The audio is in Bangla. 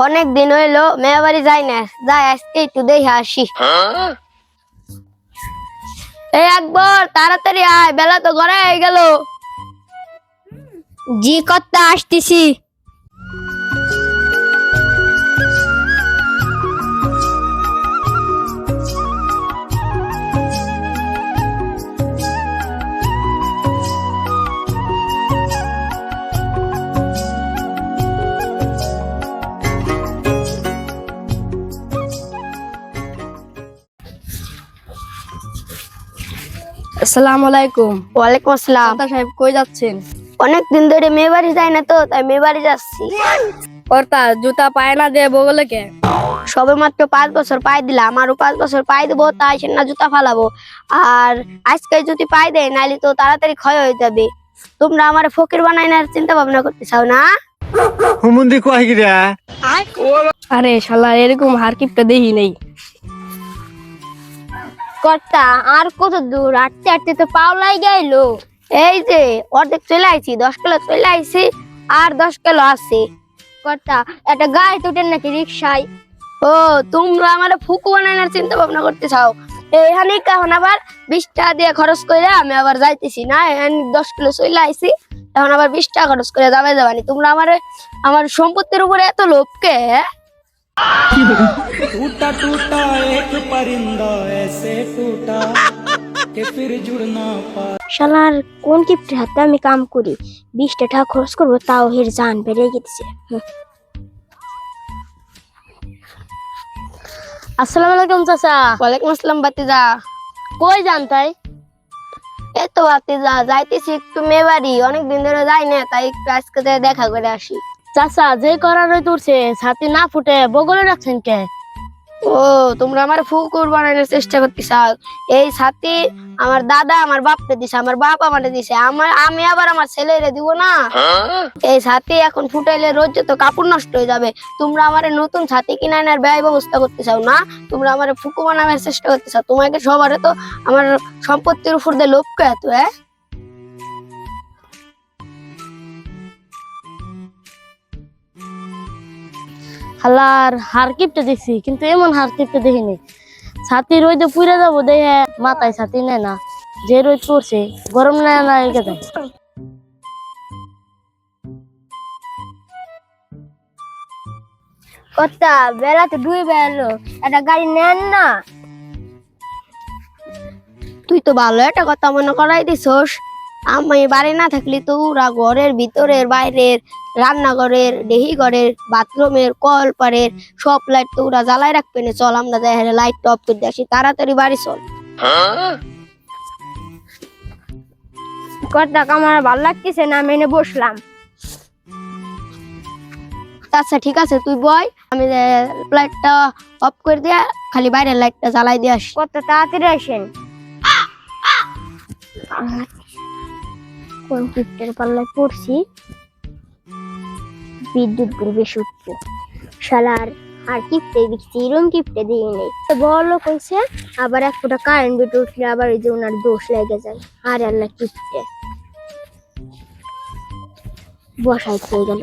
অনেক দিন হইলো মেয়ে বাড়ি যাই না, যাই আজকে একটু দেখে আসি। এই আকবর, তাড়াতাড়ি আয়, বেলা তো ঘরে হয়ে গেল। জি কর্তা, আসতেছি। আসসালামু আলাইকুম। ওয়ালাইকুম আসসালাম। কর্তা সাহেব কই যাচ্ছেন? অনেক দিন ধরে মেয়ে বাড়ি যাই না তো, তাই মেয়ে বাড়ি যাচ্ছি। কর্তা জুতা পায় না দিয়ে বগলে কে? সবে মাত্র 5 বছর পাই দিলাম, আরো 5 বছর পাই দেবো, তাই সে না জুতা ফালাবো। আর আজকে যদি পাই দেয়, নাইলে তো তাড়াতাড়ি ক্ষয় হয়ে যাবে। তোমরা আমার ফকির বানাই না চিন্তা ভাবনা করতে চাও না? হুমুন্দি কয় গিরা আরে শালা, এরকম হারকিপটা দেখি নেই। কর্তা আর কত দূর? হাঁটতে হাঁটতে তো পাও লাই গেলো। এই যে অর্ধেক চলে আইছি, 10 কিলো চলে আইছি, আর 10 কিলো আছে। কর্তা একটা গাড়ি তুটেন নাকি রিক্সায়? ও, তোমরা আমার ফুকু বানানোর চিন্তা ভাবনা করতে চাও? এখানে এখন আবার 20 টাকা দিয়ে খরচ করে আমি আবার যাইতেছি না, 10 কিলো চলে আইছি, এখন আবার 20 টাকা খরচ করে যাবানি। তোমরা আমার সম্পত্তির উপরে এত লোভকে? टूटा टूटा एक परिंदा ऐसे टूटा कि फिर जुड़ ना पाया। শালার কোন কিপ্টের হাতে আমি কাম করি, 20 টাকা খরচ করবো, তাও হের জান বেরিয়ে গেছে। আসসালামু আলাইকুম চাচা। ওয়ালাইকুম আসসালাম বাতিজা। কই যান তাই? এই তো বাতিজা, যাইতেছি একটু মেয়ে বাড়ি, অনেকদিন ধরে যাই না, তাই একটু আজকে যেয়ে দেখা করে আসি। চাচা যে করার তুলছে ছাতি না ফুটে বগলে রাখছেন কে? ও, তোমরা আমার ফুকুর বানানোর চেষ্টা করতে চাও? এই ছাতি আমার দাদা আমার বাপকে দিছে, আমার বাপ আমারে দিছে, আমি আবার আমার ছেলেরে দিব না? এই ছাতি এখন ফুটাইলে রোজ তো কাপড় নষ্ট হয়ে যাবে। তোমরা আমার নতুন ছাতি কিনে আনার ব্যয় ব্যবস্থা করতে চাও না? তোমরা আমার ফুকু বানানোর চেষ্টা করতে চাও? তোমাকে সবারে তো আমার সম্পত্তির উপর দিয়ে লোভ কে এত? হালার হারকিপটা দেখছি, কিন্তু এমন হারকিপটা দেখিনি। ছাতি রোদে পুড়ে যাবো দেখে মাথায় ছাতি নেয় না, যে রোদ পড়ছে গরম নেয় না এগে যায়। কর্তা বেলা তো ডুবে বেলো, একটা গাড়ি নেন না? তুই তো ভালো একটা কথা মনে করাই দিছস। আমি বাড়ি না থাকলে তো ওরা ঘরের ভিতরের বাইরের, রান্নাঘরের, ডেহি ঘরের, বাথরুমের, কলপারের সব লাইট তো ওরা জ্বালাই রাখবে না। চল আমরা যাই লাইট অফ করে আসি, তাড়াতাড়ি বাড়ি চল। কর্তা আমার ভালো লাগতেছে না, মেনে বসলাম। আচ্ছা ঠিক আছে, তুই বয়, আমি লাইটটা অফ করে দিয়া খালি বাইরের লাইটটা জ্বালাই দিয়ে আসি। কত তাড়াতাড়ি আসেন। কোন কিপ্টের পাল্লায় পড়ছি, বিদ্যুৎ বিল বেশি উঠছে। শালার আর কিপ্টে দেখছি, এরকম কিপ্টে দিয়ে নেই। বড় কইছে আবার এক ফোঁটা কারেন্ট বিল উঠলে আবার এই যে ওনার দোষ লেগে যায়। আর আল্লাহ কিপ্টে বসাই হয়ে গেল।